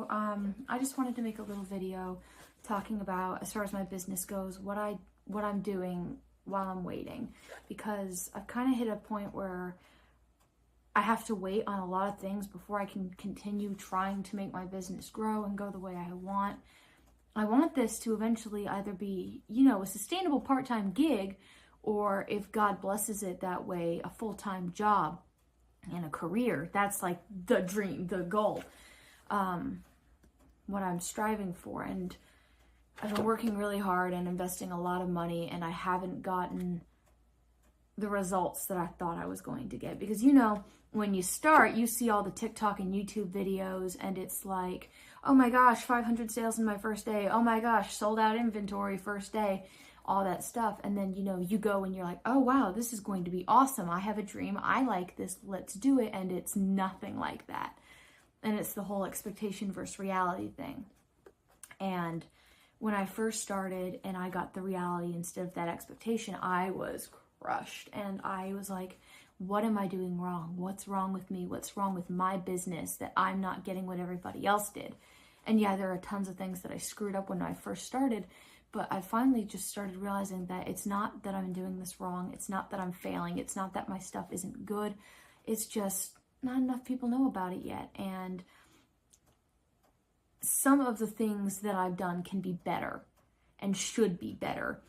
I just wanted to make a little video talking about, as far as my business goes, what I'm doing while I'm waiting, because I've kind of hit a point where I have to wait on a lot of things before I can continue trying to make my business grow and go the way I want. I want this to eventually either be, a sustainable part-time gig, or if God blesses it that way, a full-time job and a career. That's like the dream, the goal, what I'm striving for. And I've been working really hard and investing a lot of money, and I haven't gotten the results that I thought I was going to get. Because, when you start, you see all the TikTok and YouTube videos, and it's like, oh my gosh, 500 sales in my first day. Oh my gosh, sold out inventory first day, all that stuff. And then, you go and you're like, oh wow, this is going to be awesome. I have a dream. I like this. Let's do it. And it's nothing like that. And it's the whole expectation versus reality thing. And when I first started and I got the reality instead of that expectation, I was crushed. And I was like, what am I doing wrong? What's wrong with me? What's wrong with my business that I'm not getting what everybody else did? And yeah, there are tons of things that I screwed up when I first started, but I finally just started realizing that it's not that I'm doing this wrong. It's not that I'm failing. It's not that my stuff isn't good. It's just not enough people know about it yet. And some of the things that I've done can be better and should be better.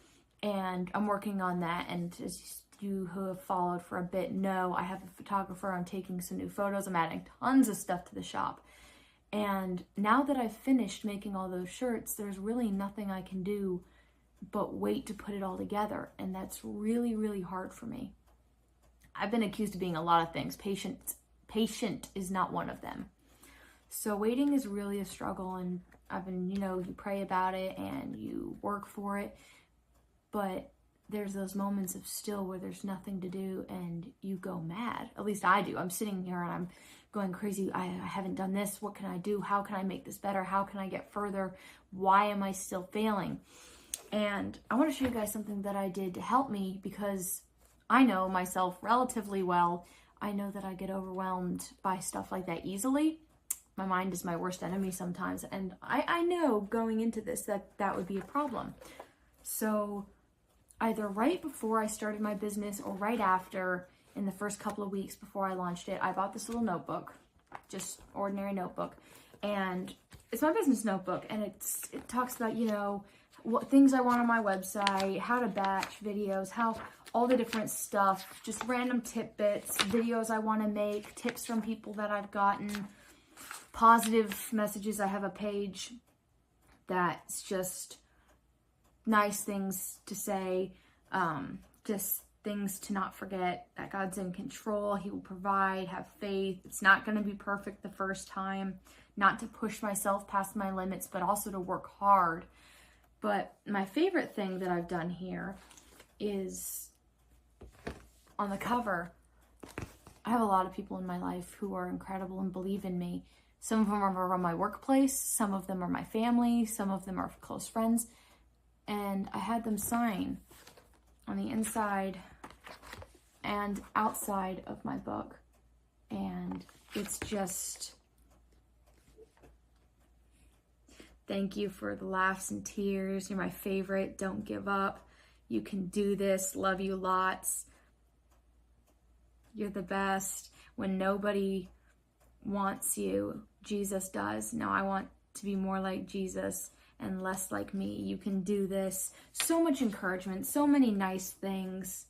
And I'm working on that. And as you who have followed for a bit know, I have a photographer. I'm taking some new photos. I'm adding tons of stuff to the shop. And now that I've finished making all those shirts, there's really nothing I can do but wait to put it all together. And that's really, really hard for me. I've been accused of being a lot of things. Patient is not one of them. So waiting is really a struggle, and I've been, you pray about it and you work for it, but there's those moments of still where there's nothing to do and you go mad. At least I do. I'm sitting here and I'm going crazy. I haven't done this. What can I do? How can I make this better? How can I get further? Why am I still failing? And I want to show you guys something that I did to help me, because I know myself relatively well. I know that I get overwhelmed by stuff like that easily. My mind is my worst enemy sometimes. And I know going into this that would be a problem. So either right before I started my business or right after, in the first couple of weeks before I launched it, I bought this little notebook, just ordinary notebook. And it's my business notebook. And it talks about, what things I want on my website, how to batch videos, how all the different stuff, just random tidbits, videos I want to make, tips from people that I've gotten, positive messages. I have a page that's just nice things to say, just things to not forget, that God's in control. He will provide, have faith. It's not going to be perfect the first time, not to push myself past my limits, but also to work hard. But my favorite thing that I've done here is on the cover. I have a lot of people in my life who are incredible and believe in me. Some of them are from my workplace. Some of them are my family. Some of them are close friends. And I had them sign on the inside and outside of my book. And it's just, thank you for the laughs and tears. You're my favorite. Don't give up. You can do this. Love you lots. You're the best. When nobody wants you, Jesus does. Now I want to be more like Jesus and less like me. You can do this. So much encouragement, so many nice things.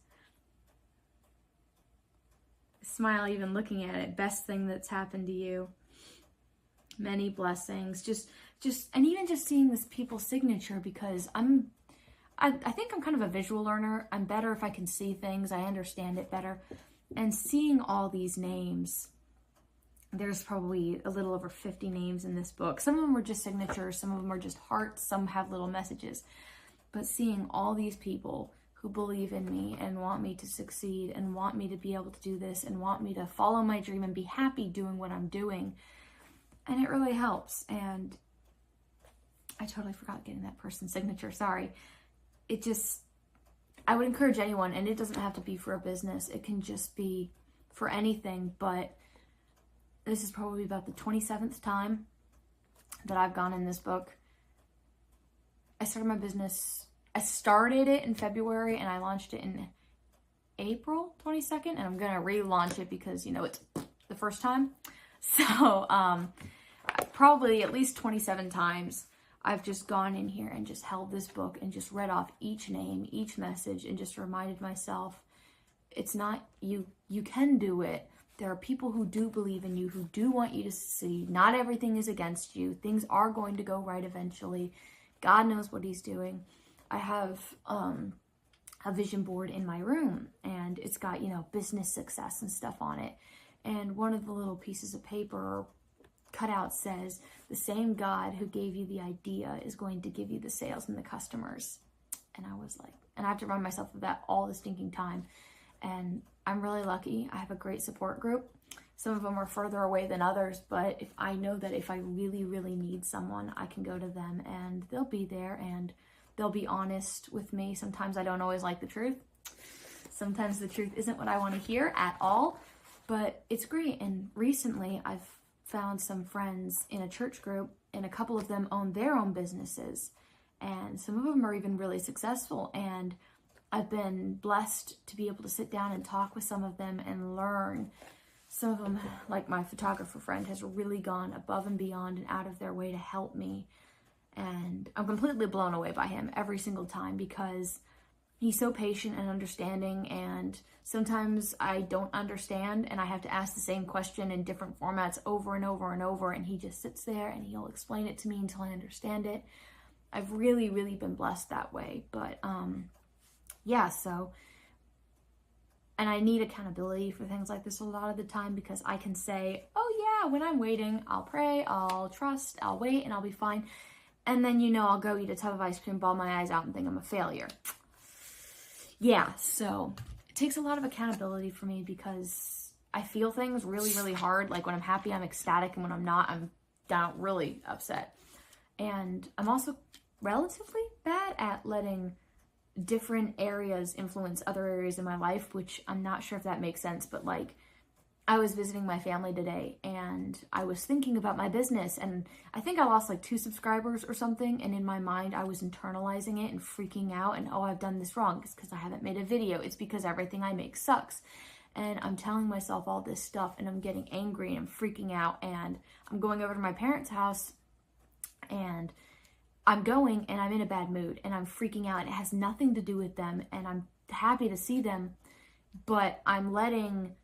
Smile even looking at it. Best thing that's happened to you. Many blessings. And even just seeing this people's signature, because I think I'm kind of a visual learner. I'm better if I can see things. I understand it better. And seeing all these names, there's probably a little over 50 names in this book. Some of them are just signatures. Some of them are just hearts. Some have little messages. But seeing all these people who believe in me and want me to succeed and want me to be able to do this and want me to follow my dream and be happy doing what I'm doing. And it really helps. And I totally forgot getting that person's signature. Sorry. I would encourage anyone, and it doesn't have to be for a business. It can just be for anything, but this is probably about the 27th time that I've gone in this book. I started it in February and I launched it in April 22nd, and I'm gonna relaunch it because, you know, it's the first time. So probably at least 27 times I've just gone in here and just held this book and just read off each name, each message, and just reminded myself, it's not you can do it. There are people who do believe in you, who do want you to succeed. Not everything is against you. Things are going to go right eventually. God knows what he's doing. I have a vision board in my room, and it's got, you know, business success and stuff on it. And one of the little pieces of paper cutout says, the same God who gave you the idea is going to give you the sales and the customers. And I was like, and I have to remind myself of that all the stinking time. And I'm really lucky. I have a great support group. Some of them are further away than others, but if I know that if I really, really need someone, I can go to them and they'll be there and they'll be honest with me. Sometimes I don't always like the truth. Sometimes the truth isn't what I want to hear at all, but it's great. And recently I've found some friends in a church group, and a couple of them own their own businesses, and some of them are even really successful. And I've been blessed to be able to sit down and talk with some of them and learn. Some of them, like my photographer friend, has really gone above and beyond and out of their way to help me. And I'm completely blown away by him every single time because he's so patient and understanding. And sometimes I don't understand and I have to ask the same question in different formats over and over and over. And he just sits there and he'll explain it to me until I understand it. I've really, really been blessed that way. But yeah, so... And I need accountability for things like this a lot of the time because I can say, oh yeah, when I'm waiting, I'll pray, I'll trust, I'll wait, and I'll be fine. And then, you know, I'll go eat a tub of ice cream, bawl my eyes out, and think I'm a failure. Yeah, so it takes a lot of accountability for me because I feel things really, really hard. Like when I'm happy, I'm ecstatic, and when I'm not, I'm down, really upset. And I'm also relatively bad at letting different areas influence other areas in my life, which I'm not sure if that makes sense, but like I was visiting my family today and I was thinking about my business, and I think I lost like 2 subscribers or something, and in my mind I was internalizing it and freaking out and, oh, I've done this wrong. It's because I haven't made a video. It's because everything I make sucks. And I'm telling myself all this stuff and I'm getting angry and I'm freaking out, and I'm going over to my parents' house and I'm going and I'm in a bad mood and I'm freaking out and it has nothing to do with them, and I'm happy to see them, but I'm letting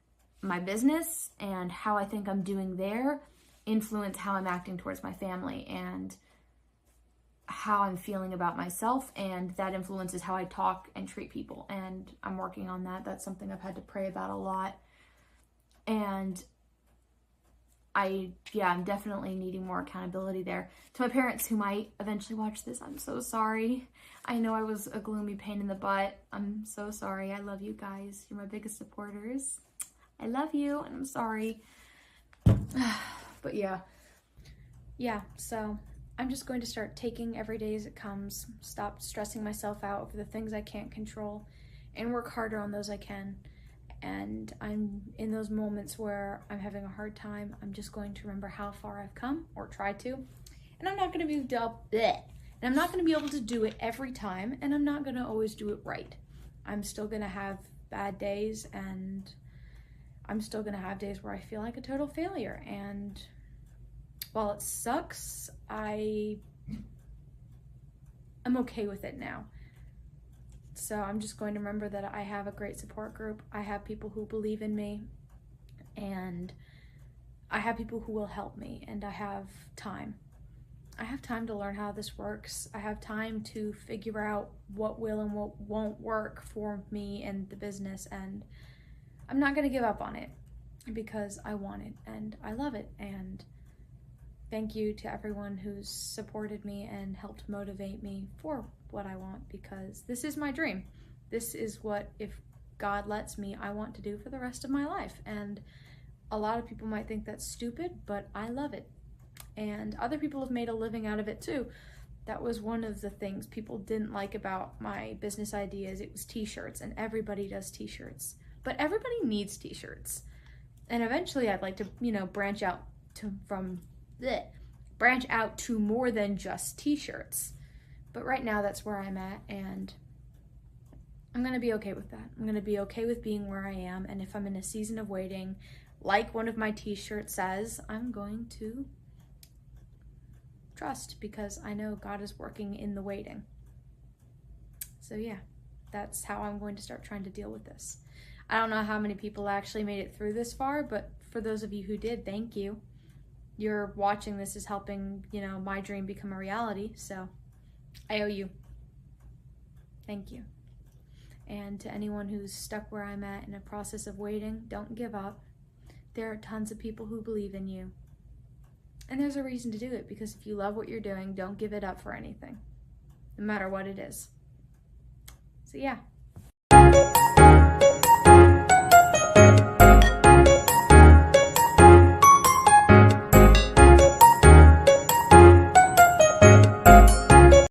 my business and how I think I'm doing there influence how I'm acting towards my family and how I'm feeling about myself, and that influences how I talk and treat people. And I'm working on that. That's something I've had to pray about a lot. And I'm definitely needing more accountability there. To my parents who might eventually watch this, I'm so sorry. I know I was a gloomy pain in the butt. I'm so sorry. I love you guys. You're my biggest supporters. I love you, and I'm sorry. But yeah, so I'm just going to start taking every day as it comes, stop stressing myself out over the things I can't control, and work harder on those I can. And I'm in those moments where I'm having a hard time, I'm just going to remember how far I've come, or try to. And I'm not going to be and I'm not going to be able to do it every time, and I'm not going to always do it right. I'm still going to have bad days, and I'm still going to have days where I feel like a total failure. And while it sucks, I'm okay with it now. So I'm just going to remember that I have a great support group. I have people who believe in me, and I have people who will help me, and I have time. I have time to learn how this works. I have time to figure out what will and what won't work for me and the business, and I'm not going to give up on it because I want it and I love it. And thank you to everyone who's supported me and helped motivate me for what I want, because this is my dream. This is what, if God lets me, I want to do for the rest of my life. And a lot of people might think that's stupid, but I love it. And other people have made a living out of it too. That was one of the things people didn't like about my business ideas. It was t-shirts, and everybody does t-shirts, but everybody needs t-shirts. And eventually I'd like to, branch out from branch out to more than just t-shirts. But right now that's where I'm at, and I'm going to be okay with that. I'm going to be okay with being where I am, and if I'm in a season of waiting, like one of my t-shirts says, I'm going to trust, because I know God is working in the waiting. So yeah, that's how I'm going to start trying to deal with this. I don't know how many people actually made it through this far, but for those of you who did, thank you. You're watching this is helping, my dream become a reality, so I owe you. Thank you. And to anyone who's stuck where I'm at in a process of waiting, don't give up. There are tons of people who believe in you. And there's a reason to do it, because if you love what you're doing, don't give it up for anything, no matter what it is. So yeah,